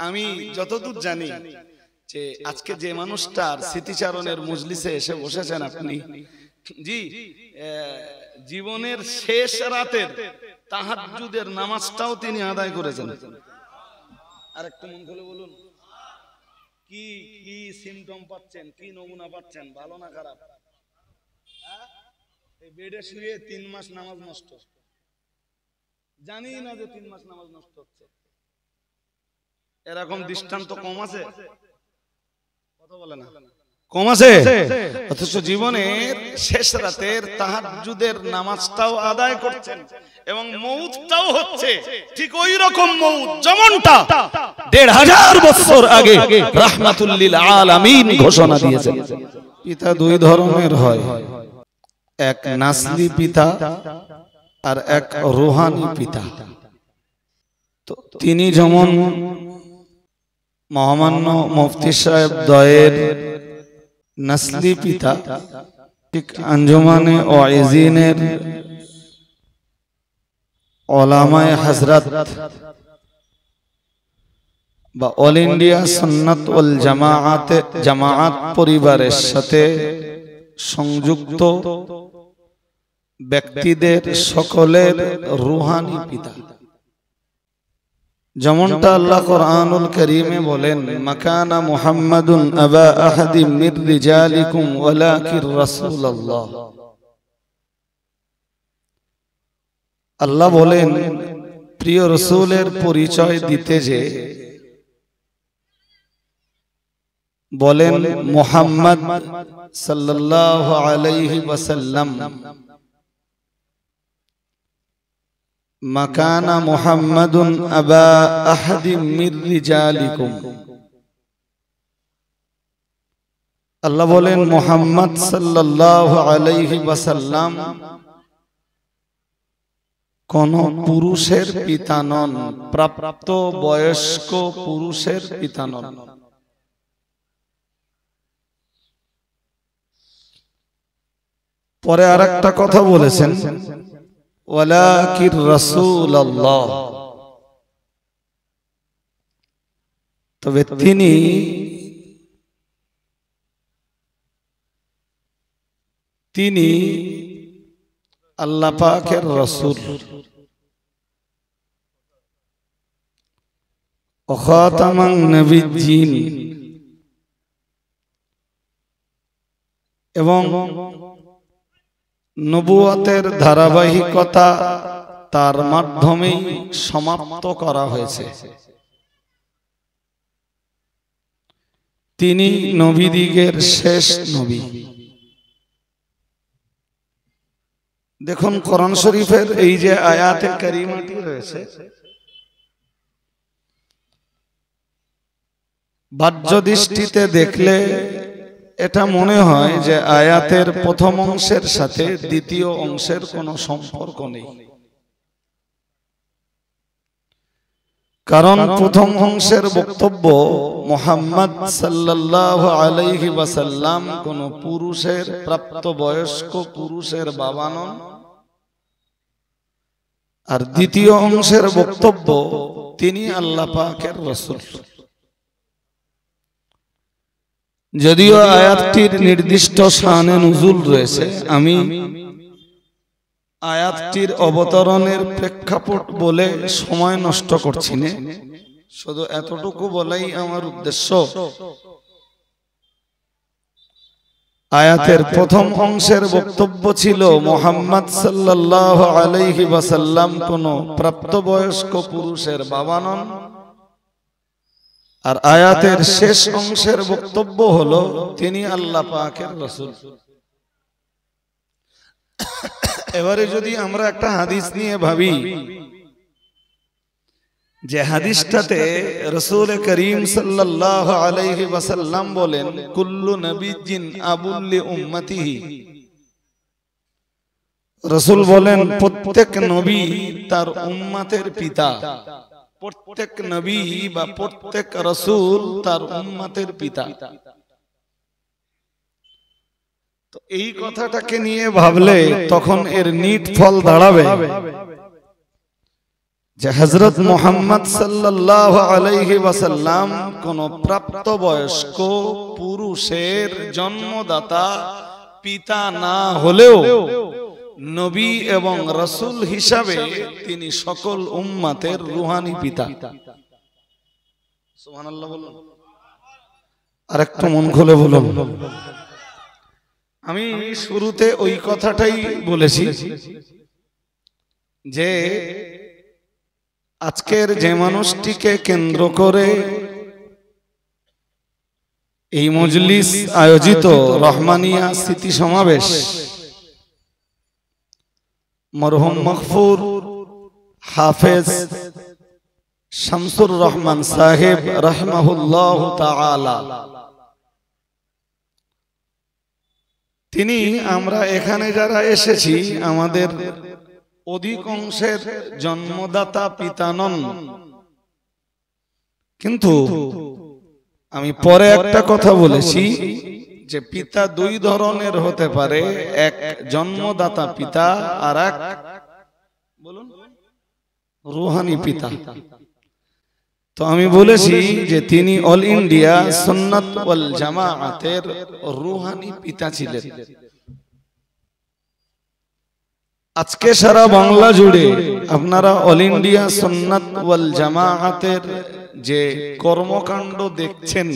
আমি যতদূর জানি যে আজকে যে মানুষটার স্মৃতিচারণের মজলিসে এসে বসেছেন আপনি, জি, জীবনের শেষ রাতের তাহাজ্জুদের নামাজটাও তিনি আদায় করেছেন। আর একটু মন খুলে বলুন, কি কি সিমটম পাচ্ছেন, কি নমুনা পাচ্ছেন, ভালো না খারাপ? এই বেডে শুয়ে 3 মাস নামাজ নষ্ট, জানি না যে 3 মাস নামাজ নষ্ট হচ্ছে। এরকম দৃষ্টান্ত কম আছে? কথা বলে না, কম আছে? অথচ জীবনের শেষ রাতের তাহাজ্জুদের নামাজটাও আদায় করছেন এবং মউতটাও হচ্ছে ঠিক ওই রকম মউত যেমনটা 1500 বছর আগে রাহমাতুল লিল আলামিন ঘোষণা দিয়েছেন। পিতা দুই ধরনের হয়, এক নাসলি পিতা আর এক রূহানি পিতা। তো তিনি যেমন মহামান্য মুফতি সাহেব দয়ের নাসলি পিতা, ঠিক আঞ্জুমানে ওয়াইজিনের ওলামায়ে হযরত বা অল ইন্ডিয়া সুন্নাত ওয়াল জামাআত পরিবারের সাথে সংযুক্ত ব্যক্তিদের সকলের রূহানি পিতা। যেমনটা আল্লাহ কোরআনুল কারীমে বলেন, মাকানা মুহাম্মাদুন আবা আহাদিম মির রিজালিকুম ওয়ালাকির রাসূলুল্লাহ। আল্লাহ বলেন প্রিয় রাসূলের পরিচয় দিতে যে বলেন মুহাম্মদ সাল্লাল্লাহু আলাইহি ওয়াসাল্লাম, মাকানা মুহাম্মাদুন আবা আহাদিম মির রিজালিকুম। আল্লাহ বলেন মুহাম্মদ সাল্লাল্লাহু আলাইহি ওয়াসাল্লাম কোন পুরুষের পিতা নন, প্রাপ্ত বয়স্ক পুরুষের পিতা নন। পরে আরেকটা কথা বলেছেন, ওয়ালাকির রাসূলুল্লাহ, তবে তিনি আল্লাহ পাকের রাসূল, ও খাতামান নবিয়্যিন, এবং নবুয়তের ধারাবাহিকতা তার মাধ্যমেই সমাপ্ত করা হয়েছে। তিনি নবীদিগের শেষ নবী। দেখুন কোরআন শরীফের এই যে আয়াতে কারিমাটি রয়েছে, বাহ্য দৃষ্টিতে দেখলে এটা মনে হয় যে আয়াতের প্রথম অংশের সাথে দ্বিতীয় অংশের কোনো সম্পর্ক নেই। কারণ প্রথম অংশের বক্তব্য মুহাম্মদ সাল্লাল্লাহু আলাইহি ওয়াসাল্লাম কোন পুরুষের, প্রাপ্তবয়স্ক পুরুষের বাবা নন, আর দ্বিতীয় অংশের বক্তব্য তিনি আল্লাহ পাকের রাসূল। যদিও আয়াতটির নির্দিষ্ট শানে নুজুল রয়েছে, আমি আয়াতটির অবতরণের প্রেক্ষাপট বলে সময় নষ্ট করছি না, শুধু এতটুকু বলাই আমার উদ্দেশ্য। আয়াতের প্রথম অংশের বক্তব্য ছিল মুহাম্মদ সাল্লাল্লাহু আলাইহি ওয়াসাল্লাম কোন প্রাপ্তবয়স্ক পুরুষের বাবা নন, আর আয়াতের শেষ অংশের বক্তব্য হলো তিনি আল্লাহ পাকের রাসূল। এবারে যদি আমরা একটা হাদিস নিয়ে ভাবি, যে হাদিসটাতে রাসূল করিম সাল্লাল্লাহু আলাইহি ওয়াসাল্লাম বলেন, কুল্লু নবিয়্যিন আবুল লি উম্মতিহি। রাসূল বলেন প্রত্যেক নবী তার উম্মতের পিতা। প্রত্যেক নবী বা প্রত্যেক রাসূল তার উম্মতের পিতা। তো এই কথাটাকে নিয়ে ভাবলে তখন এর নিট ফল দাঁড়াবে যে হযরত মুহাম্মদ সাল্লাল্লাহু আলাইহি ওয়াসাল্লাম কোন প্রাপ্তবয়স্ক পুরুষের জন্মদাতা পিতা না হলেও নবী এবং রাসূল হিসাবে তিনি সকল উম্মতের রূহানি পিতা। সুবহানাল্লাহ বলুন, আর একটু মন খুলে বলুন। আমি শুরুতে ওই কথাটাই বলেছি যে আজকের যে মানুষটিকে কেন্দ্র করে এই মজলিস আয়োজিত রহমানিয়া স্মৃতি সমাবেশ, মরহুম মগফুর হাফেজ শামসুর রহমান সাহেব রাহিমাহুল্লাহ তাআলা, তিনি আমরা এখানে যারা এসেছি আমাদের অধিকাংশের জন্মদাতা পিতা নন, কিন্তু আমি পরে একটা কথা বলেছি যে পিতা দুই ধরনের হতে পারে, এক জন্মদাতা পিতা আর এক বলুন রূহানি পিতা। তো আমি বলেছি যে তিনি অল ইন্ডিয়া সুন্নাত ওয়াল জামাআতের রূহানি পিতা ছিলেন। আজকে সারা বাংলা জুড়ে আপনারা অল ইন্ডিয়া সুন্নাত ওয়াল জামাআতের যে কর্মকাণ্ড দেখছেন,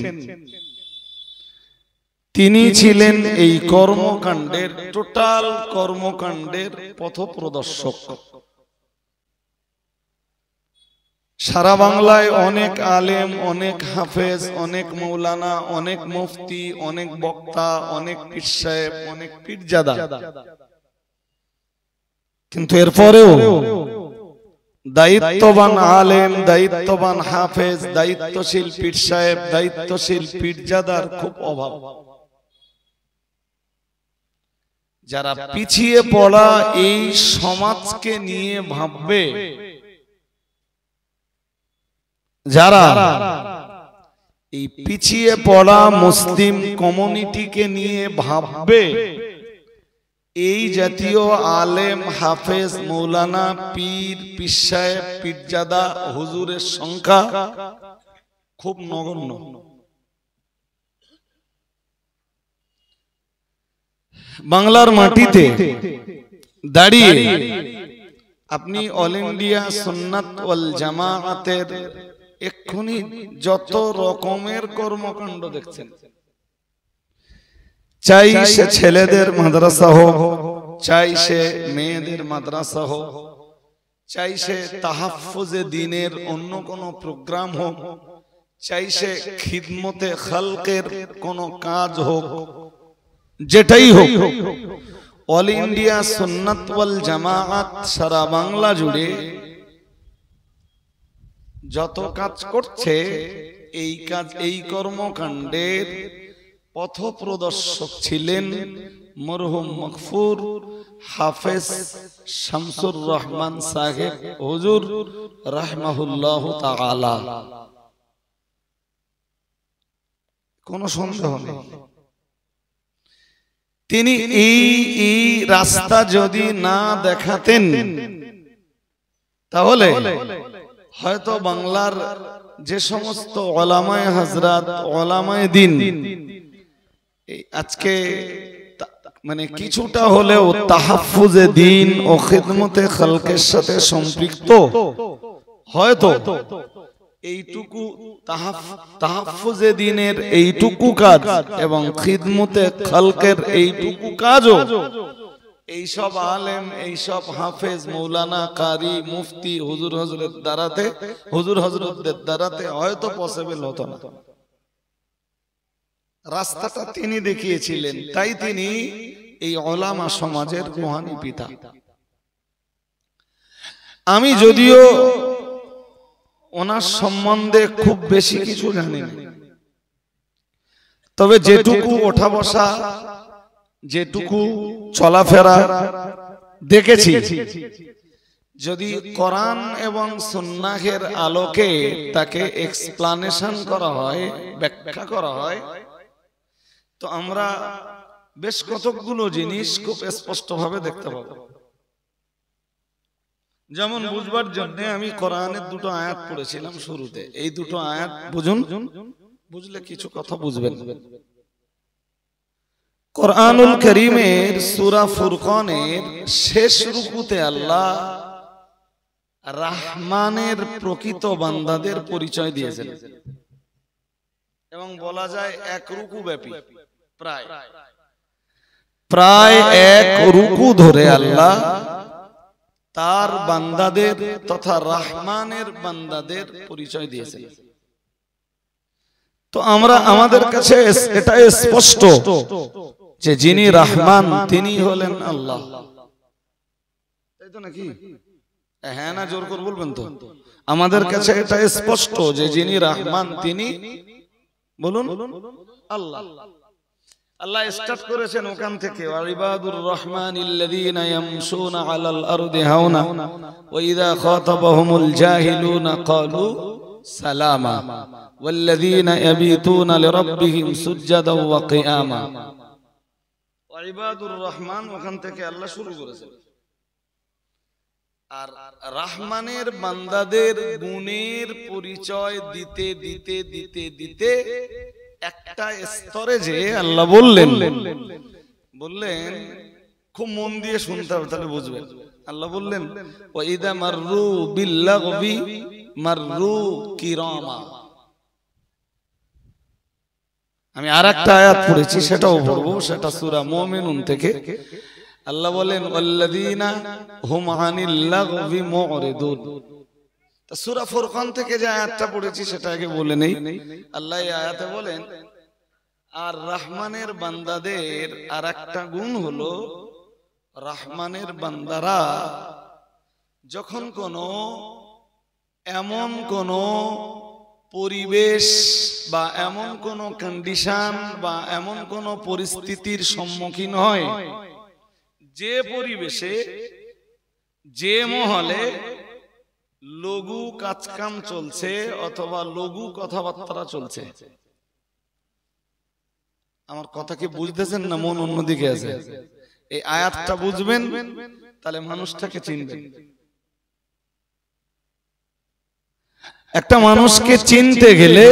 তিনি ছিলেন এই কর্মকাণ্ডের টোটাল কর্মকাণ্ডের পথপ্রদর্শক। সারা বাংলায় অনেক আলেম, অনেক হাফেজ, অনেক মৌলানা, অনেক মুফতি, অনেক বক্তা, অনেক পীর সাহেব, অনেক পীরজাদা, কিন্তু এরপরেও দায়িত্ববান আলেম, দায়িত্ববান হাফেজ, দায়িত্বশীল পীর সাহেব, দায়িত্বশীল পীরজাদার খুব অভাব। যারা পিছিয়ে পড়া এই সমাজকে নিয়ে ভাববে, যারা এই পিছিয়ে পড়া মুসলিম কমিউনিটিকে নিয়ে ভাববে, এই জাতীয় আলেম, হাফেজ, মৌলানা, পীর, পীর সাহেব, পীরজাদা, হুজুরের সংখ্যা খুব নগণ্য। বাংলার মাটিতে দাঁড়িয়ে আপনি অল ইন্ডিয়া সুন্নাত ওয়াল জামাআতের এক্ষুনি যত রকমের কর্মকাণ্ড দেখছেন, চাই সে ছেলেদের মাদ্রাসা হোক, চাই সে মেয়েদের মাদ্রাসা হোক, চাই সে তাহাফুজে দ্বীনের অন্য কোন প্রোগ্রাম হোক, চাই সে খিদমতে খালকের কোন কাজ হোক, যেটাই হোক, অল ইন্ডিয়া সুন্নাত ওয়াল জামাআত সারা বাংলা জুড়ে যত কাজ করছে, এই কাজ, এই কর্মকাণ্ডের পথপ্রদর্শক ছিলেন মরহুম মগফুর হাফেজ শামসুর রহমান সাহেব হুজুর রাহিমাহুল্লাহ তাআলা। কোনো সন্দেহ নেই, তিনি এই রাস্তা যদি না দেখাতেন তাহলে হয়তো বাংলার যে সমস্ত ওলামায়ে হযরত, ওলামায়ে দ্বীন আজকে মানে কিছুটা হলেও তাহাফুজে দ্বীন ও খিদমতে খালকের সাথে সম্পৃক্ত, হয়তো এইটুকু তাহাফুজে দ্বীনের এইটুকু কাজ এবং খিদমতে খালকের এইটুকু কাজও এইসব আলেম, এইসব হাফেজ, মৌলানা, কারি, মুফতি, হুজুর হযরত দ্বারাতে, হুজুর হযরতদের দ্বারাতে হয়তো পসিবল হতো না। রাস্তাটা তিনি দেখিয়েছিলেন, তাই তিনি এই ওলামা সমাজের রূহানি পিতা। আমি যদিও ওনার সম্বন্ধে খুব বেশি কিছু জানি না, তবে যেটুকু ওঠা বসা, যেটুকু চলাফেরা দেখেছি, যদি কোরআন এবং সুন্নাহের আলোকে তাকে এক্সপ্লানেশন করা হয়, ব্যাখ্যা করা হয়, তো আমরা বেশ কতগুলো জিনিস খুব স্পষ্টভাবে দেখতে পাবো। যেমন বুঝবার জন্য আমি কোরআনের দুটো আয়াত পড়েছিলাম শুরুতে, এই দুটো আয়াত বুঝুন, বুঝলে কিছু কথা বুঝবেন। কোরআনুল কারীমের সূরা ফুরকানের শেষ রুকুতে আল্লাহ রহমানের প্রকৃত বান্দাদের পরিচয় দিয়েছেন এবং বলা যায় এক রুকু ব্যাপী, প্রায় এক রুকু ধরে আল্লাহ তার বান্দাদের তথা রহমানের বান্দাদের পরিচয় দিয়েছেন। তো আমরা আমাদের কাছে এটা স্পষ্ট যে যিনি রহমান তিনি হলেন আল্লাহ, তাই তো নাকি? হ্যাঁ না জোর করে বলবেন তো। আমাদের কাছে এটা স্পষ্ট যে যিনি রহমান তিনি বলুন আল্লাহ। আল্লাহ স্টার্ট করেছেন ওখান থেকে, ওয়াইবাদুর রহমানিল্লাযীনা ইয়ামশুনা আলাল আরদি হাওনা ওয়া ইযা খাতাবাহুমুল জাহিলুনা ক্বালু সালামা ওয়াল্লাযীনা ইয়াবিতুনা লিরাব্বিহিম সুজদান ওয়া কিয়ামা। ওয়াইবাদুর রহমান ওখান থেকে আল্লাহ শুরু করেছেন। আর রহমানের বান্দাদের গুণের পরিচয় দিতে দিতে দিতে দিতে একটা স্তরে যে আল্লাহ বললেন খুব মন দিয়ে শুনতে হবে তাহলে বুঝবেন। আল্লাহ বললেন ওয়াইদা মাররু বিল্লাগবি মাররু কিরামা। আমি আরেকটা আয়াত পড়েছি সেটাও পড়বো, সেটা সূরা মুমিনুন থেকে। আল্লাহ বলেন ওয়াল্লাযীনা হুম আনিল লাগবি মুরিদুন। সূরা ফুরকান থেকে যে আয়াতটা পড়েছি সেটা আগে বলে নেই। আল্লাহ এই আয়াতে বলেন আর রহমানের বান্দাদের আরেকটা গুণ হলো রহমানের বান্দারা যখন এমন কোন পরিবেশ বা এমন কোন কন্ডিশন বা এমন কোন পরিস্থিতির সম্মুখীন হয়, যে পরিবেশে যে মহলে লঘু কাজকাম চলছে অথবা লঘু কথাবার্তা চলছে, আমার কথা কি বুঝতেছেন না মন অন্যদিকে আছে? এই আয়াতটা বুঝবেন তাহলে মানুষটাকে চিনবেন। একটা মানুষকে চিনতে গেলে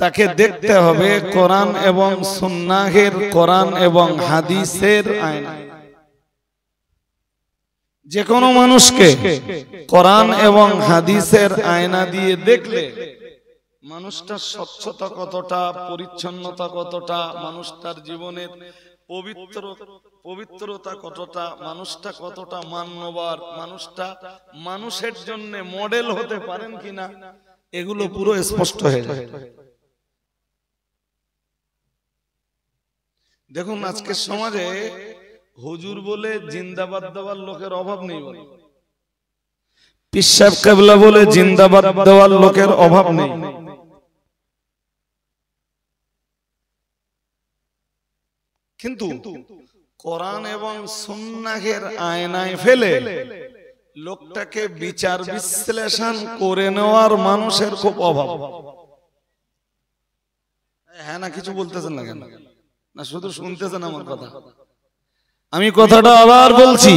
তাকে দেখতে হবে কোরআন এবং সুন্নাহের, কোরআন এবং হাদিসের আয়না। যে কোনো মানুষকে কোরআন এবং হাদিসের আয়না দিয়ে দেখলে মানুষটার স্বচ্ছতা কতটা, পরিচ্ছন্নতা কতটা, মানুষটার জীবনের পবিত্রতা কতটা, মানুষটা কতটা মান্যবর, মানুষটা মানুষের জন্য মডেল হতে পারেন কিনা, এগুলো পুরো স্পষ্ট হয়ে যায়। দেখুন আজকের সমাজে হুজুর বলে জিন্দাবাদ দেওয়ার লোকের অভাব নেই, পীর সাহেব কেবলা বলে জিন্দাবাদ দেওয়ার লোকের অভাব নেই। কিন্তু কোরআন এবং সুন্নাহের আয়নায় ফেলে লোকটাকে বিচার বিশ্লেষণ করে নেওয়ার মানুষের খুব অভাব। হ্যাঁ না কিছু বলতেছেন না কেন? না শুধু শুনতেছেন আমার কথা? আমি কথাটা আবার বলছি,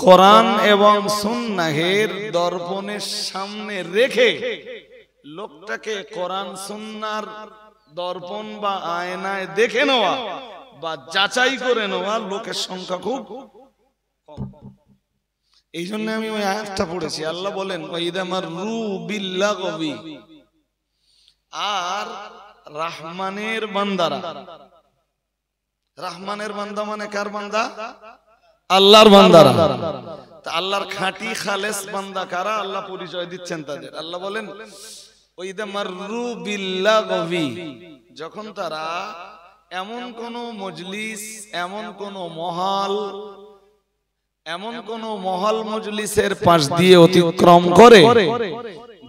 কোরআন এবং সুন্নাহের দর্পণের সামনে রেখে লোকটাকে কোরআন সুন্নাহর দর্পণ বা আয়নায় দেখে নেওয়া বা যাচাই করে নেওয়া লোকের সংখ্যা খুব কম। এই জন্য আমি ওই আয়াতটা পড়েছি। আল্লাহ বলেন ওয়াইদা মাররু বিল্লাগবি, আর রহমানের বান্দারা, রহমানের বান্দা মানে কার বান্দা? আল্লাহর বান্দারা। তা আল্লাহর খাঁটি খালেস বান্দা কারা? আল্লাহ পরিচয় দিচ্ছেন তাদের। আল্লাহ বলেন ওয়াইদা মাররু বিল্লাগবি, যখন তারা এমন কোন মজলিস, এমন কোন মহল মজলিসের পাশ দিয়ে অতিক্রম করে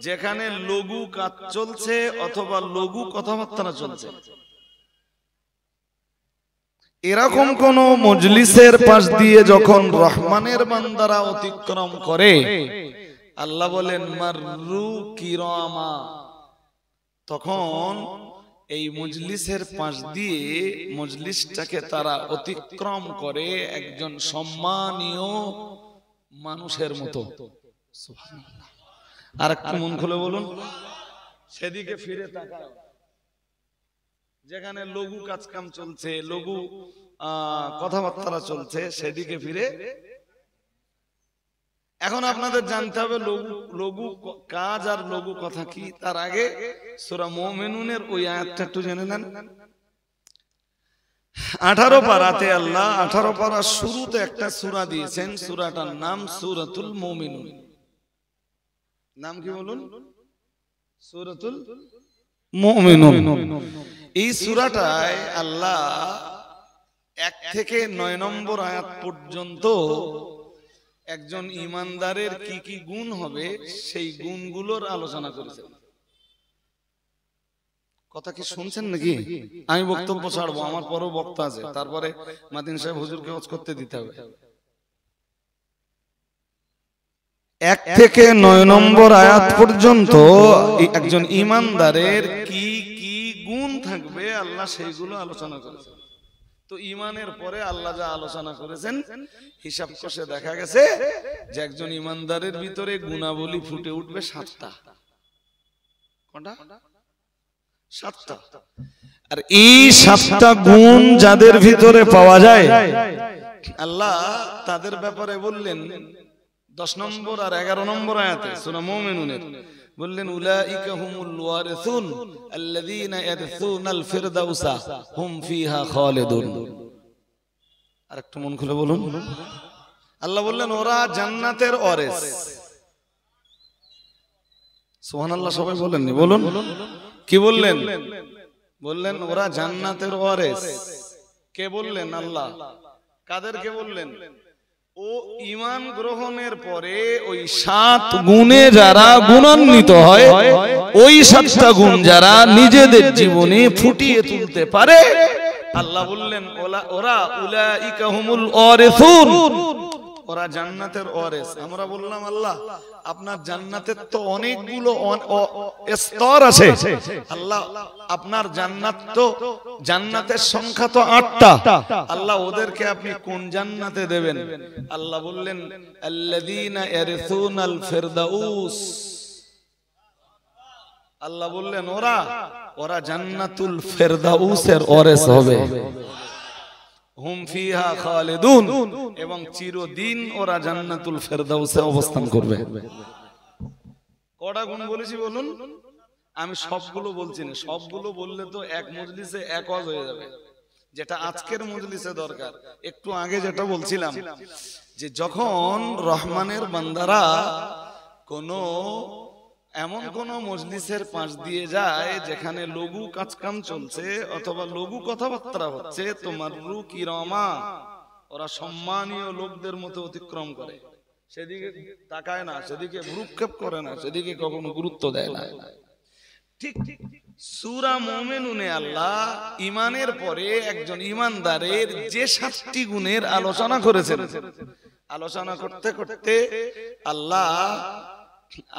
যেখানে লঘু কাজ চলছে অথবা লঘু কথাবার্তা চলছে, এরকম কোন মজলিসের পাশ দিয়ে যখন রহমানের বান্দারা অতিক্রম করে, আল্লাহ বলেন মাররু কিরামা, তখন এই মজলিসের পাশ দিয়ে মজলিসটাকে তারা অতিক্রম করে একজন সম্মানীয় মানুষের মতো। সুবহানাল্লাহ। আর একটু মন খুলে বলুন, সেদিকে ফিরে তাকাও যেখানে লঘু কাজকাম চলছে, লঘু কথাবার্তা চলছে, সেদিকে ফিরে। এখন আপনাদের জানতে হবে লঘু কাজ আর লঘু কথা কি। তার আগে সূরা মুমিনুনের ওই আয়াতটা একটু জেনে নেন। 18 পারাতে আল্লাহ 18 পারার শুরুতে একটা সূরা দিয়েছেন, সূরাটার নাম সূরাতুল মুমিনুন। নাম কি বলুন? সূরাতুল মুমিনুন। এই সূরাটায় আল্লাহ 1 থেকে 9 নম্বর আয়াত পর্যন্ত একজন ঈমানদারের কি কি গুণ হবে সেই গুণগুলোর আলোচনা করেছেন। কথা কি শুনছেন নাকি? আমি বক্তব্য ছাড়বো, আমার পরও বক্তা আছে, তারপরে মাতিন সাহেব হুজুরকে ওয়াজ করতে দিতে হবে। 1 থেকে 9 নম্বর আয়াত পর্যন্ত একজন ঈমানদারের কি কি গুণ থাকবে আল্লাহ সেইগুলো আলোচনা করেছেন। তো ঈমানের পরে আল্লাহ যা আলোচনা করেছেন হিসাব কষে দেখা গেছে যে একজন ঈমানদারের ভিতরে গুণাবলী ফুটে উঠবে 7টা। কোনটা? 7টা। আর এই 7টা গুণ যাদের ভিতরে পাওয়া যায় আল্লাহ তাদের ব্যাপারে বললেন 10 নম্বর আর 11 নম্বর আয়াতে সূরা মুমিনুনের বললেন, উলাইকা হুমুল ওয়ারিসুন আল্লাযীনা ইয়ারসুনাল ফিরদাউসা হুম ফিহা খালিদুন। আর একটু মন খুলে বলুন। আল্লাহ বললেন ওরা জান্নাতের ওয়ারিস। সুবহানাল্লাহ, সবাই বলেননি? বলুন কি বললেন? বললেন ওরা জান্নাতের ওয়ারিস। কে বললেন? আল্লাহ। কাদেরকে বললেন? ও ঈমান গ্রহণের পরে ওই 7 গুণে যারা গুণান্বিত হয়, ওই 7টা গুণ যারা নিজেদের জীবনে ফুটিয়ে তুলতে পারে, আল্লাহ বললেন ওরা উলাইকা হুমুল ওয়ারিসুন, ওরা জান্নাতের ওয়ারিস। আমরা বললাম আল্লাহ আপনার জান্নাতের তো অনেকগুলো স্তর আছে। আল্লাহ আপনার জান্নাত তো জান্নাতের সংখ্যা তো 8টা। আল্লাহ ওদেরকে আপনি কোন জান্নাতে দেবেন? আল্লাহ বললেন আল্লাযীনা ইয়ারসুনাল ফিরদাউস। আল্লাহ বললেন ওরা জান্নাতুল ফিরদাউসের ওয়ারিস হবে। হুম ফিহা খালিদুন, এবং চিরদিন ওরা জান্নাতুল ফিরদাউসে অবস্থান করবে। কটা গুণ বলেছি বলুন? আমি সবগুলো বলছি না, সবগুলো বললে তো এক মজলিসে এক ওয়াজ হয়ে যাবে, যেটা আজকের মজলিসে দরকার। একটু আগে যেটা বলছিলাম যে যখন রহমানের বান্দারা এমন কোন মজলিসের পাশ দিয়ে যায় যেখানে লঘু কাজকাম চলছে অথবা লঘু কথাবার্তা হচ্ছে, তোমার রু কিরামা, ওরা সম্মানীয় লোকদের মতো অতিক্রম করে, সেদিকে তাকায় না, সেদিকে ভ্রুক্ষেপ করে না, সেদিকে কখনো গুরুত্ব দেয় না। ঠিক সূরা মুমিনুনে আল্লাহ ঈমানের পরে একজন ঈমানদারের যে 7টি গুণের আলোচনা করেছেন, আলোচনা করতে করতে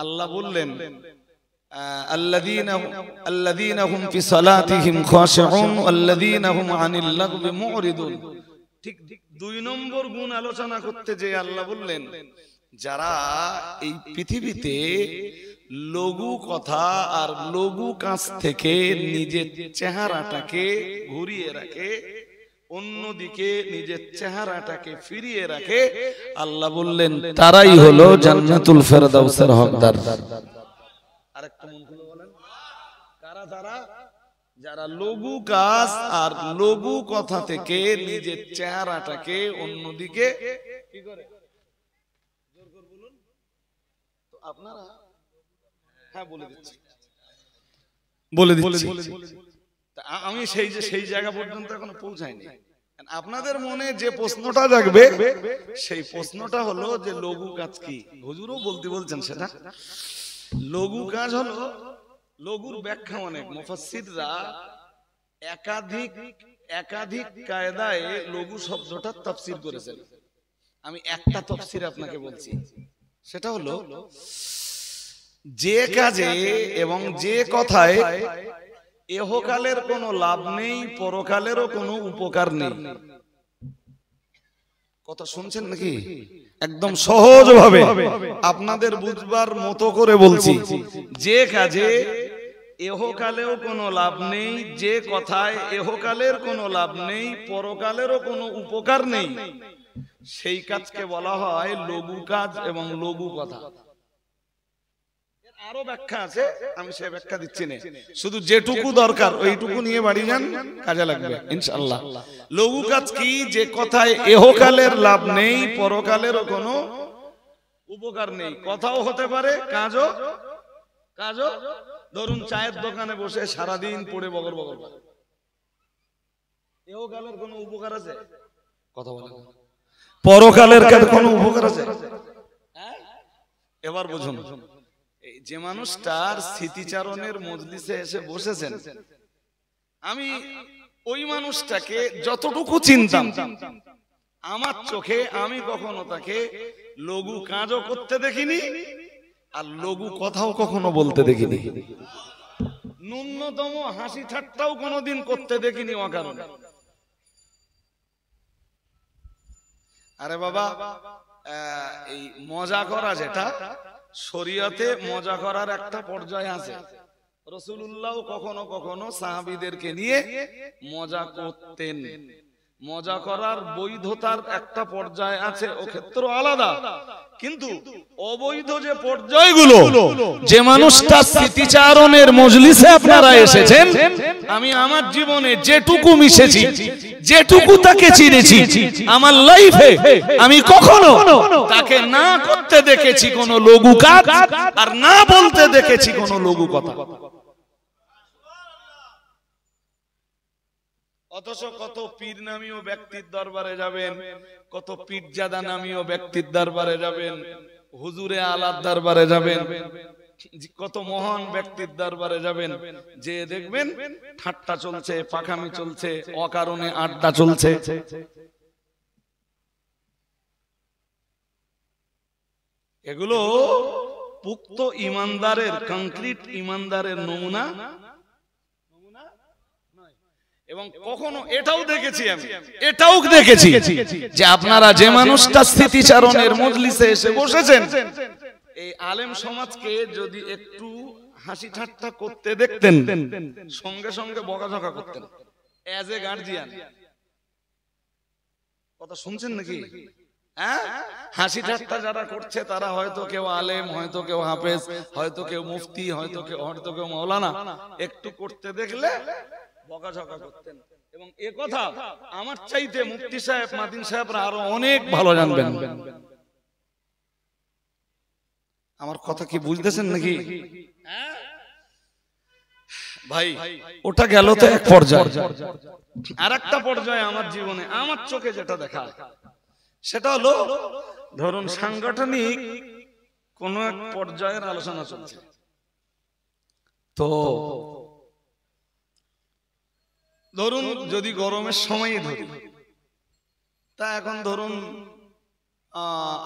আল্লাহ বললেন আল্লাযীনা হুম ফি সালাতিহিম খাশিউন ওয়াল্লাযীনা হুম আনিল লাগবি মুরিদুন। ঠিক 2 নম্বর গুণ আলোচনা করতে যে আল্লাহ বললেন যারা এই পৃথিবীতে লঘু কথা আর লঘু কাজ থেকে নিজের চেহারাটাকে ঘুরিয়ে রাখে, অন্যদিকে নিজের চেহারাটাকে ফিরিয়ে রাখে, আল্লাহ বললেন তারাই হলো জান্নাতুল ফিরদাউসের হকদার। আরেকটা মন খুলে বলেন, কারা তারা? যারা লঘু কাজ আর লঘু কথা থেকে নিজের চেহারাটাকে অন্যদিকে কি করে? জোর করে বলুন তো আপনারা। হ্যাঁ বলে দিচ্ছি। আমি সেই জায়গা পর্যন্ত এখনো পৌঁছাইনি। আপনাদের মনে যে প্রশ্নটা জাগবে সেই প্রশ্নটা হলো যে লঘু কাজ কি? হুজুরও বলছেন সেটা। লঘু কাজ হলো, লঘুর ব্যাখ্যা অনেক, মুফাসসিররা একাধিক কায়দায় লঘু শব্দটা তাফসীর করেছেন। আমি একটা তাফসীর আপনাকে বলছি, সেটা হলো যে কাজে এবং যে কথায় ইহকালের কোনো লাভ নেই, পরকালেরও কোনো উপকার নেই। কথা শুনছেন নাকি? একদম সহজ ভাবে আপনাদের বুঝবার মতো করে বলছি। যে কাজে এহকালেও কোনো লাভ নেই, যে কথায় এহকালের কোনো লাভ নেই, পরকালেরও কোনো উপকার নেই, সেই কাজকে বলা হয় লঘু কাজ এবং লঘু কথা। আরো ব্যাখ্যা আছে, আমি সে ব্যাখ্যা দিচ্ছি না, শুধু যেটুকু দরকার ওইটুকু নিয়ে বাড়ি যান, কাজে লাগবে ইনশাআল্লাহ। লঘু কাজ কি? যে কথায় এহকালের লাভ নেই, পরকালেরও কোনো উপকার নেই। কথাও হতে পারে, কাজও। ধরুন চায়ের দোকানে বসে সারাদিন পড়ে বগর বগর করে, এহকালের কোনো উপকার আছে? কথা বলে। পরকালের কোনো উপকার আছে? এবার বুঝুন, যে মানুষটার স্মৃতিচারণের মজলিসে এসে বসেছেন, আমি ওই মানুষটাকে যতটুকু চিনতাম, আমার চোখে আমি কখনো তাকে লঘু কাজও করতে দেখিনি, আর লঘু কথাও কখনো বলতে দেখিনি, ন্যূনতম হাসি ঠাট্টাও কোনোদিন করতে দেখিনি অকারণে। আরে বাবা, এই মজা করা, যেটা শরীয়তে মজা করার একটা পর্যায় আছে। রাসূলুল্লাহ কখনো কখনো সাহাবীদেরকে নিয়ে মজা করতেন। মজা করার বৈধতার একটা পর্যায় আছে, ও ক্ষেত্র আলাদা। কিন্তু অবৈধ যে পর্যায়গুলো, যে মানুষটা স্মৃতিচারণের মজলিসে আপনারা এসেছেন, আমি আমার জীবনে যেটুকু মিশেছি, যেটুকু তাকে চিনেছি, আমার লাইফে আমি কখনো তাকে না করতে দেখেছি কোনো লঘু কাজ, আর না বলতে দেখেছি কোনো লঘু কথা। অথচ কত পীর নামীয় ব্যক্তির দরবারে যাবেন, কত পীরজাদা নামীয় ব্যক্তির দরবারে যাবেন, হুজুরে আলার দরবারে যাবেন, কত মহান ব্যক্তির দরবারে যাবেন, যে দেখবেন ঠাট্টা চলছে, পাখামি চলছে, অকারণে আড্ডা চলছে। এগুলো পুক্ত ইমানদারের, কংক্রিট ইমানদারের নমুনা। এবং কখনো এটাও দেখেছি যে আপনারা যে মানুষটা স্মৃতিচারণের মজলিসে এসে বসেছেন, এই আলেম সমাজকে যদি একটু হাসি ঠাট্টা করতে দেখতেন, সঙ্গে সঙ্গে বকাঝকা করতেন এজ এ গার্জিয়ান। কথা শুনছেন নাকি? হ্যাঁ, হাসি ঠাট্টা যারা করছে তারা হয়তো কেউ আলেম, হয়তো কেউ হাফেজ, হয়তো কেউ মুফতি, হয়তো কেউ মাওলানা। একটু করতে দেখলে বকাঝকা করতেন। এবং এ কথা আমার চাইতে মুফতি সাহেব, মাদিন সাহেবরা আরো অনেক ভালো জানবেন। আমার কথা কি বুঝতেছেন নাকি ভাই? ওটা গেল তো এক পর্যায়ে। আর একটা পর্যায়ে আমার জীবনে, আমার চোখে যেটা দেখা, সেটা হলো ধরুন সাংগঠনিক কোন এক পর্যায়ের আলোচনা চলছে, তো ধরুন যদি গরমের সময়ই ধরি, তা এখন ধরুন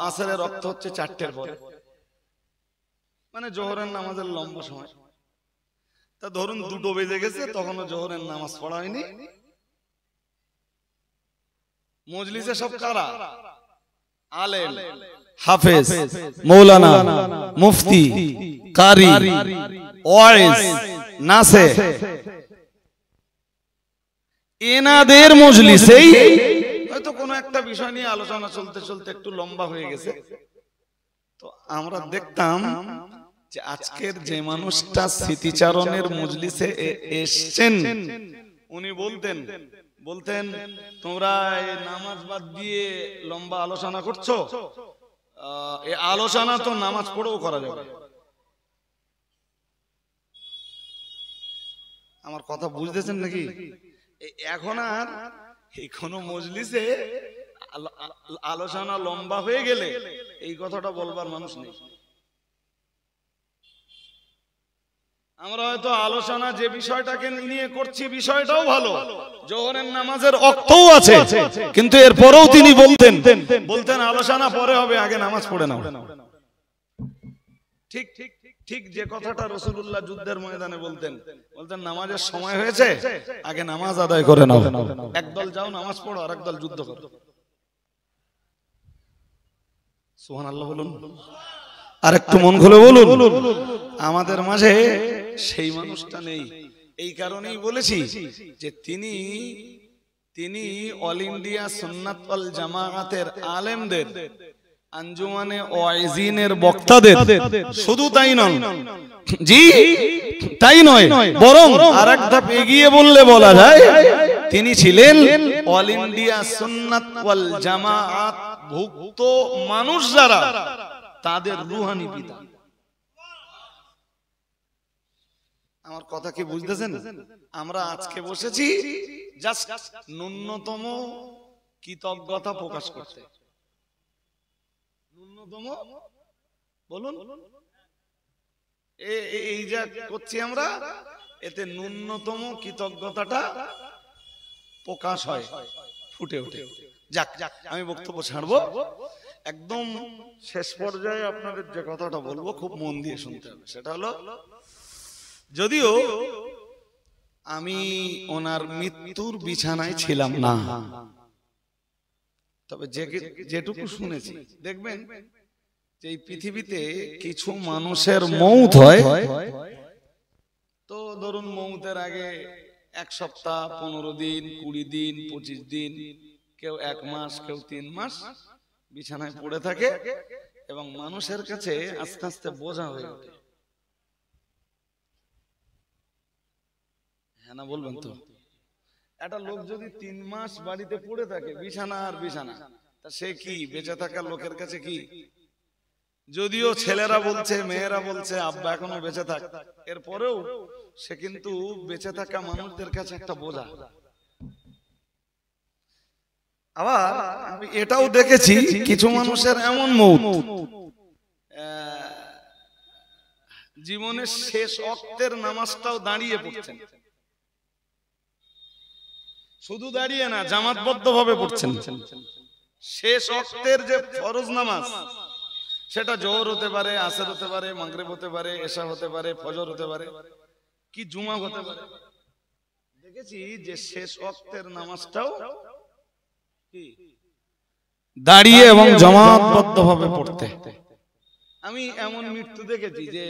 আসরের রক্ত হচ্ছে 4টের পরে, মানে জোহরের নামাজের লম্বা সময়। তা ধরুন 2টো বেজে গেছে, তখনও জোহরের নামাজ পড়া হয়নি। মজলিসে সব কারা? আলেম, হাফেজ, মৌলানা, মুফতি, কারি, ওয়াইজ, নাসে, এনাদের মজলিসেই হয়তো কোনো একটা বিষয় নিয়ে আলোচনা চলতে চলতে একটু লম্বা হয়ে গেছে। তো আমরা দেখতাম যে আজকের যে মানুষটা স্মৃতিচারণের মজলিসে এসছেন, উনি বলতেন তোমরা এই নামাজ বাদ দিয়ে লম্বা আলোচনা করছো, এই আলোচনা তো নামাজ পড়েও করা যাবে। আমার কথা বুঝতেছেন নাকি? এখন আর এই কোন মজলিসে আলোচনা লম্বা হয়ে গেলে এই কথাটা বলবার মানুষ নেই। আমরা হয়তো আলোচনা যে বিষয়টাকে নিয়ে করছি, বিষয়টাও ভালো, জোহরের নামাজের ওয়াক্তও আছে, কিন্তু এরপরেও তিনি বলতেন আলোচনা পরে হবে, আগে নামাজ পড়ে নাও। ঠিক যে কথাটা রাসূলুল্লাহ যুদ্ধের ময়দানে বলতেন নামাজের সময় হয়েছে, আগে নামাজ আদায় করে নাও। একদল যাও নামাজ পড়ো, আর একদল যুদ্ধ করো। সুবহানাল্লাহ বলুন। আর একটু মন খুলে বলুন, আমাদের মাঝে সেই মানুষটা নেই। এই কারণেই বলেছি যে তিনি অল ইন্ডিয়া সুন্নাত ওয়াল জামাআতের আলেমদের, আঞ্জুমানে ওয়াইজিনের বক্তাদের, শুধু তাই নয়, জি তাই নয়, বরং আরেক ধাপ এগিয়ে বললে বলা যায় তিনি ছিলেন অল ইন্ডিয়া সুন্নাত ওয়াল জামাআত ভুক্ত মানুষ যারা, তাদের রুহানি পিতা। আমার কথা কি বুঝতেছেন? আমরা আজকে বসেছি জাস্ট ন্যূনতম কৃতজ্ঞতা প্রকাশ করতে। ন্যূনতম বলুন, এই যা করছি আমরা, এতে ন্যূনতম কৃতজ্ঞতাটা প্রকাশ হয়, ফুটে ওঠে। যাক, আমি বক্তব্য ছাড়বো, একদম শেষ পর্যায়ে আপনাদের যে কথাটা বলবো খুব মন দিয়ে শুনতে হবে। সেটা হলো, যদিও আমি ওনার মৃত্যুর বিছানায় ছিলাম না, তবে যেটুকু শুনেছি, দেখবেন যে এই পৃথিবীতে কিছু মানুষের মৌত হয়, তো ধরুন মৌতের আগে 1 সপ্তাহ, 15 দিন, 20 দিন, 25 দিন, কেউ 1 মাস, কেউ 3 মাস বিছানায় পড়ে থাকে এবং মানুষের কাছে আস্তে আস্তে বোঝা হয়ে ওঠে। হ্যাঁ না বলবেন তো? একটা লোক যদি 3 মাস বাড়িতে পড়ে থাকে, বিছানা আর বিছানা, তা সে কি বেঁচে থাকা লোকের কাছে কি? যদিও ছেলেরা বলছে, মেয়েরা বলছে আব্বা এখনো বেঁচে থাক, এরপরেও সে কিন্তু বেঁচে থাকা মানুষদের কাছে একটা বোঝা। আবার আমি এটাও দেখেছি কিছু মানুষের এমন মৌত, জীবনের শেষ ওয়াক্তের নামাজটাও দাঁড়িয়ে পড়ছেন, শুধু দাঁড়িয়ে না, জামাতবদ্ধ ভাবে পড়ছেন। শেষ ওয়াক্তের যে ফরজ নামাজ, সেটা জোহর হতে পারে, আসর হতে পারে, মাগরিব হতে পারে, এশা হতে পারে, ফজর হতে পারে, কি জুমা হতে পারে, দেখেছি যে শেষ ওয়াক্তের নামাজটাও দাঁড়িয়ে এবং জামাতবদ্ধ ভাবে পড়তে। আমি এমন মৃত্যু দেখেছি যে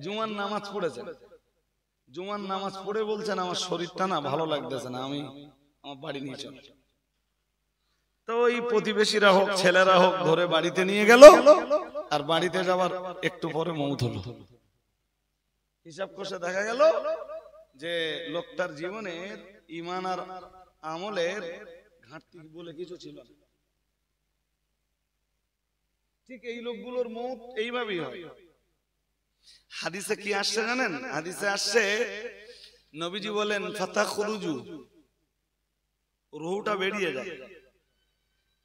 জুমার নামাজ পড়েছেন, জুমার নামাজ পড়ে বলছেন আমার শরীরটা না ভালো লাগতেছে না, আমি আমার বাড়ি নিয়ে চল। তো ওই প্রতিবেশীরা হোক, ছেলেরা হোক, ধরে বাড়িতে নিয়ে গেল, আর বাড়িতে যাওয়ার একটু পরে মৌত হলো। হিসাব কষে দেখা গেল যে লোকটার জীবনের ঈমান আর আমলের ঘাটতি বলে কিছু ছিল না। ঠিক এই লোকগুলোর মৌত এইভাবেই হয়। হাদিসে কি আসছে জানেন? হাদিসে আসছে, নবীজি বলেন ফাতাখরুজু, রূহটা বেরিয়ে যায়,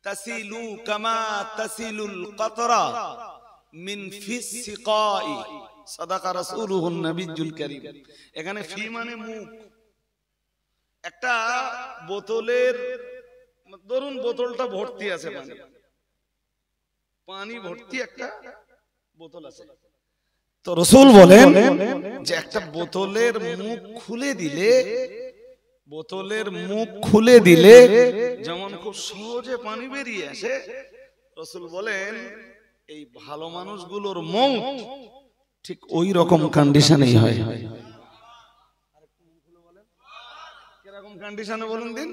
তাসিলু কামা তাসিলুল কাতরা মিন ফিস সিকাই, সাদাকা রাসূলুহুন নবিয়্যুল কারীম। এখানে ফি মানে মুখ। একটা বোতলের, ধরুন বোতলটা ভর্তি আছে পানি, পানি ভর্তি একটা বোতল আছে, তো রাসূল বলেন যে একটা বোতলের মুখ খুলে দিলে, বোতলের মুখ খুলে দিলে যেমন খুব সহজে পানি বেরিয়ে আসে, রাসূল বলেন এই ভালো মানুষগুলোর মৌত ঠিক ওই রকম কন্ডিশনেই হয়। কিরকম কন্ডিশনে বলুন দিন?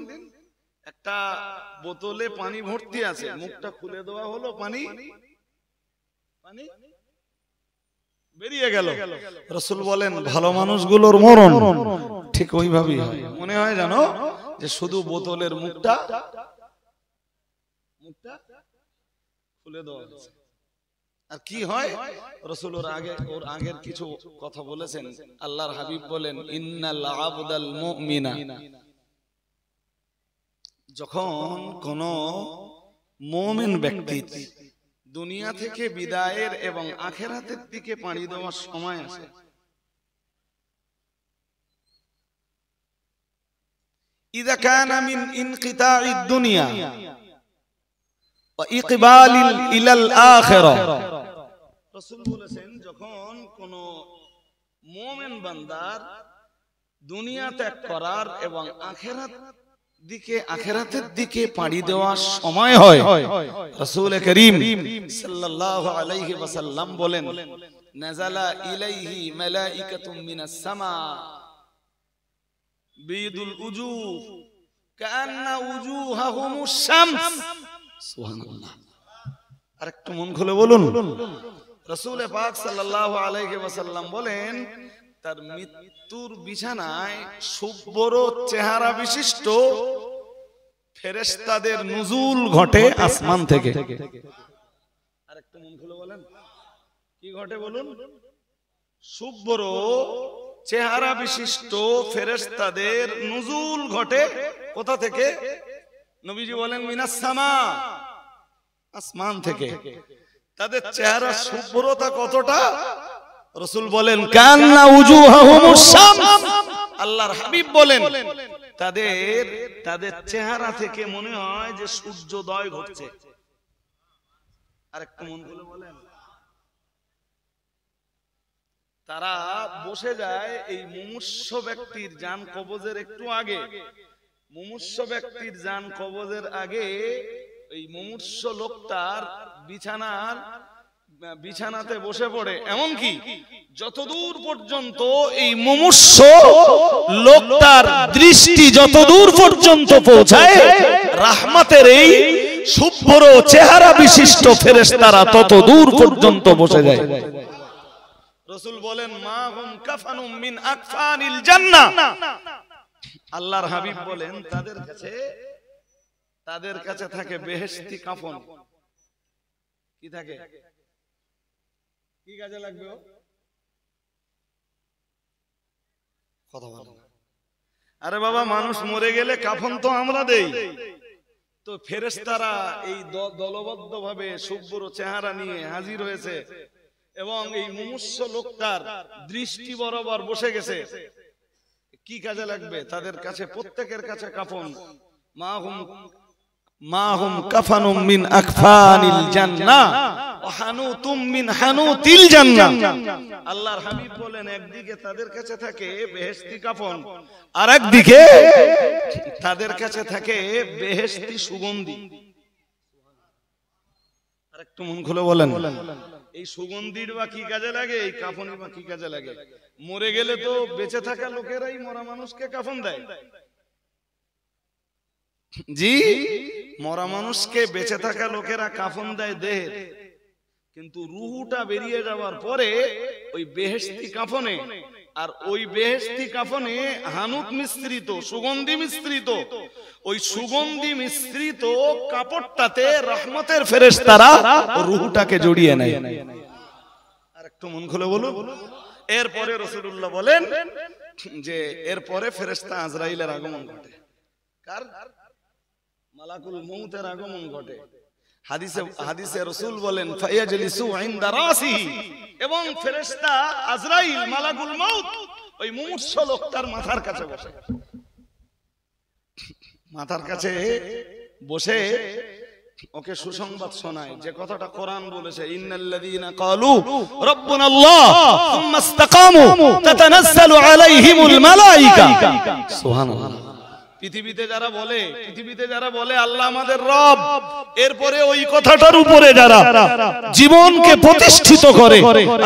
একটা বোতলে পানি ভর্তি আছে, মুখটা খুলে দেওয়া হলো, পানি পানি বেরিয়ে গেল, রাসূল বলেন ভালো মানুষগুলোর মরণ ঠিক ওইভাবেই হয়। মনে হয় জানো যে শুধু বোতলের মুখটা খুলে দেওয়া হয়েছে। আর কি হয়, রাসূল ওর আগের কিছু কথা বলেছেন। আল্লাহর হাবিব বলেন ইন্নাল আবদাল মুমিনা, যখন কোন মুমিন ব্যক্তি দুনিয়া থেকে বিদায়ের এবং আখিরাতের দিকে পাড়ি দেওয়ার সময় আসে, ইযা কানা মিন ইনকিতাঈদ দুনিয়া ওয়া ইকবালিল ইলাল আখিরা, রাসূল বলেছেন যখন কোন মুমিন বান্দার দুনিয়া ত্যাগ করার এবং আখিরাত দিকে আখিরাতের দিকে পাড়ি দেওয়ার সময় হয়, রাসূল করিম সাল্লাল্লাহু আলাইহি ওয়াসাল্লাম বলেন, নাযালা ইলাইহি মালাইকাতুম মিনাস সামা বিদুল উজুহ কান্না উজুহাহুমুশ শামস। সুবহানাল্লাহ। আরেকটু মন খুলে বলুন, রাসূল পাক সাল্লাল্লাহু আলাইহি ওয়াসাল্লাম বলেন, তার মৃত্যুর বিছানায় শুভ্র চেহারা বিশিষ্ট ফেরেশতাদের নুজুল ঘটে আসমান থেকে। আরেকটু মন খুলে বলেন, কি ঘটে বলুন? শুভ্র চেহারা বিশিষ্ট ফেরেশতাদের নুজুল ঘটে কোথা থেকে? নবীজি বলেন মিনাস সামা, আসমান থেকে। তাদের চেহারা শুভ্রতা কতটা? রাসূল বলেন কান্না উজুহাহুমুশ শামস। আল্লাহর হাবিব বলেন তাদের চেহারা থেকে মনে হয় যে সূর্যোদয় ঘটছে। আরেকটু মন খুলে বলেন, তারা বসে যায় এই মুমূর্ষু ব্যক্তির জান কবজের একটু আগে। মুমূর্ষু ব্যক্তির জান কবজের আগে এই মুমূর্ষু লোকটার বিছানাতে বসে পড়ে। এমনকি যতদূর পর্যন্ত এই মুমূর্ষু লোকটার দৃষ্টি যতদূর পর্যন্ত পৌঁছায়, রাহমাতের এই শুভ্র চেহারা বিশিষ্ট ফেরেশতারা তত দূর পর্যন্ত বসে যায়। রাসূল বলেন মা হুম কাফানুম মিন আকফানিল জান্নাহ। আল্লাহর হাবিব বলেন তাদের কাছে থাকে বেহেশতি কাফন। কি থাকে? কি কাজে লাগবে? কথা বলেন। আরে বাবা, মানুষ মরে গেলে কাফন তো আমরা দেই, তো ফেরেশতারা এই দলবদ্ধ ভাবে শুভ্র চেহারা নিয়ে হাজির হয়েছে এবং এই মুমূর্ষু লোকটার দৃষ্টি বরাবর বসে গেছে। কি কাজে লাগবে? তাদের কাছে প্রত্যেকের কাছে কাফন। মাহুম কাফানুম মিন আকফানিল জান্নাহ ওয়া হানুতুম মিন হানুতিল জান্নাহ। আল্লাহর হাবিব বলেন একদিকে তাদের কাছে থাকে বেহেশতি কাফন, আর একদিকে তাদের কাছে থাকে বেহেশতি সুগন্ধি। আরেকটু মন খুলে বলেন, এই সুগন্ধির বা কি কাজে লাগে, এই কাফনের বা কি কাজে লাগে? মরে গেলে তো বেঁচে থাকা লোকেরাই মরা মানুষকে কাফন দেয়। জি, মরা মানুষকে বেঁচে থাকা লোকেরা কাফন দেয় দেহের, কিন্তু রুহুটা বেরিয়ে যাওয়ার পরে ওই বেহেশতি কাফনে, আর ওই বেহেশতি কাফনে হানুত মিশ্রিত, সুগন্ধি মিশ্রিত, ওই সুগন্ধি মিশ্রিত কাপড়টাতে রহমতের ফেরেশতারা রুহুটাকে জড়িয়ে নেয়। আর একটু মন খুলে বলুন। এরপরে রাসূলুল্লাহ বলেন যে এরপরে ফেরেশতা আজরাইলের আগমন ঘটে। কার? মালাকুল মউতের আগমন ঘটে। হাদিসে রাসূল বলেন ফায়াজলিসু ইনদা রাসিহি, এবং ফেরেশতা আজরাইল মালাকুল মউত ওই মুমূর্ষু লোকটার মাথার কাছে বসে। মাথার কাছে বসে ওকে সুসংবাদ শোনায়, যে কথাটা কোরআন বলেছে ইন্নাল্লাযীনা ক্বালু রাব্বুনাল্লাহ সুম্মা ইসতাকামু তাতানাজ্জালু আলাইহিমুল মালায়েকা। সুবহানাল্লাহ। পৃথিবীতে যারা বলে আল্লাহ আমাদের রব, এরপরে ওই কথাটার উপরে যারা জীবনকে প্রতিষ্ঠিত করে,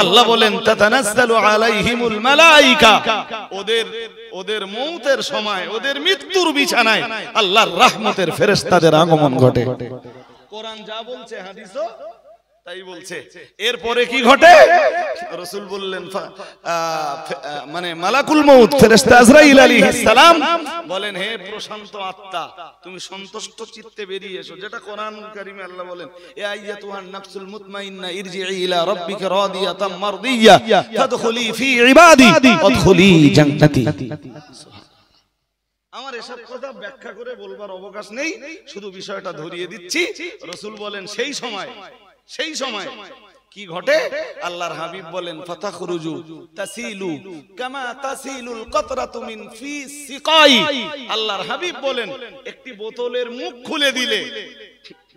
আল্লাহ বলেন তাতানাজ্জালু আলাইহিমুল মালায়েকা, ওদের মউতের সময়, ওদের মৃত্যুর বিছানায় আল্লাহর রহমতের ফেরেশতাদের আগমন ঘটে। কোরআন যা বলছে হাদিসও তাই বলছে। এরপরে কি ঘটে? রাসূল বললেন মানে মালাকুল মউত ফেরেশতা আজরাইল আলাইহিস সালাম বলেন হে প্রশান্ত আত্মা, তুমি সন্তুষ্ট চিত্তে বেরিয়ে এসো, যেটা কোরআন কারীমে আল্লাহ বলেন ইয়া আইয়াতুহান নাফসুল মুতমাইন্না ইরজিই ইলা রাব্বিকা রাদিয়াতাম মারদিয়া ফাদখুলি ফি ইবাদি ওয়াদখুলি জান্নাতি। আমার এসব কথা ব্যাখ্যা করে বলবার অবকাশ নেই, শুধু বিষয়টা ধরিয়ে দিচ্ছি। রাসূল বলেন সেই সময় কি ঘটে? আল্লাহর হাবিব বলেন ফাতাখরুজু তাসিলু কামা তাসিলুল কতরাতু মিন ফি সিকাই। আল্লাহর হাবিব বলেন একটি বোতলের মুখ খুলে দিলে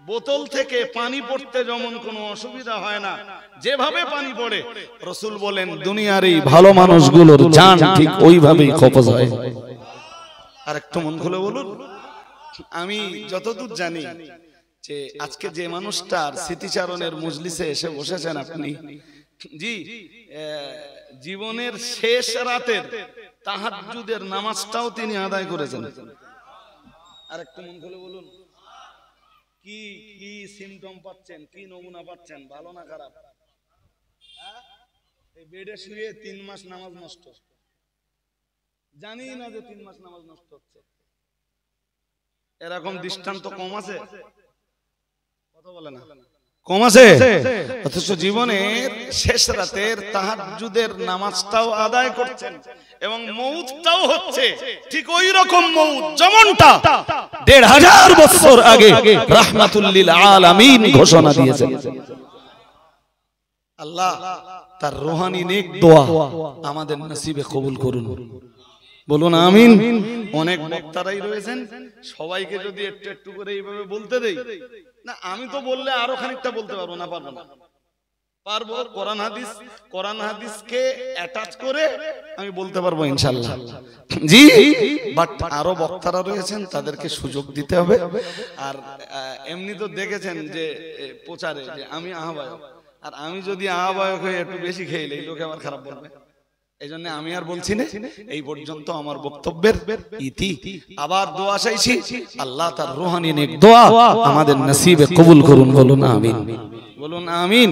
বোতল থেকে পানি পড়তে যেমন কোনো অসুবিধা হয় না, যেভাবে পানি পড়ে, রাসূল বলেন দুনিয়ার এই ভালো মানুষগুলোর জান ঠিক ওইভাবেই কবজ হয়। আর একটু মন খুলে বলুন, আমি যতদূর জানি যে আজকে যে মানুষটার স্মৃতিচারণের মজলিসে এসে বসেছেন আপনি, জি, জীবনের শেষ রাতের তাহাজ্জুদের নামাজটাও তিনি আদায় করেছেন। আরেকটু মন খুলে বলুন, কি কি সিমটম পাচ্ছেন, কি নমুনা পাচ্ছেন, ভালো না খারাপ? এই বেডে শুয়ে 3 মাস নামাজ নষ্ট, জানি না যে 3 মাস নামাজ নষ্ট হচ্ছে। এরকম দৃষ্টান্ত কম আছে? কথা বলে না, কম আছে? অথচ জীবনের শেষ রাতের তাহাজ্জুদের নামাজটাও আদায় করছেন এবং মউতটাও হচ্ছে ঠিক ওই রকম মউত যেমনটা 1500 বছর আগে রাহমাতুল লিল আলামিন ঘোষণা দিয়েছেন। আল্লাহ তার রূহানি নেক দোয়া আমাদের নসিবে কবুল করুন, বলুন আমিন। অনেক বক্তারাই রয়েছেন, সবাইকে যদি একটু একটু করে এইভাবে বলতে দেই না, আমি তো বললে আরো খানিকটা বলতে পারবো না, পারবো না? পারবো। কোরআন হাদিসকে অ্যাটাচ করে আমি বলতে পারবো ইনশাআল্লাহ, জি। বাট আরো বক্তারা রয়েছেন, তাদেরকে সুযোগ দিতে হবে। আর এমনি তো দেখেছেন যে প্রচারে যে আমি আহ্বায়ক, আর আমি যদি আহ্বায়ক হয়ে একটু বেশি খেয়ে নেই, লোকে আবার খারাপ বলবে। এই জন্য আমি আর বলছি না, এই পর্যন্ত আমার বক্তব্যের ইতি। আবার দোয়া চাইছি, আল্লাহ তার রূহানি নেক দোয়া আমাদের নসিবে কবুল করুন, বলুন আমিন, বলুন আমিন।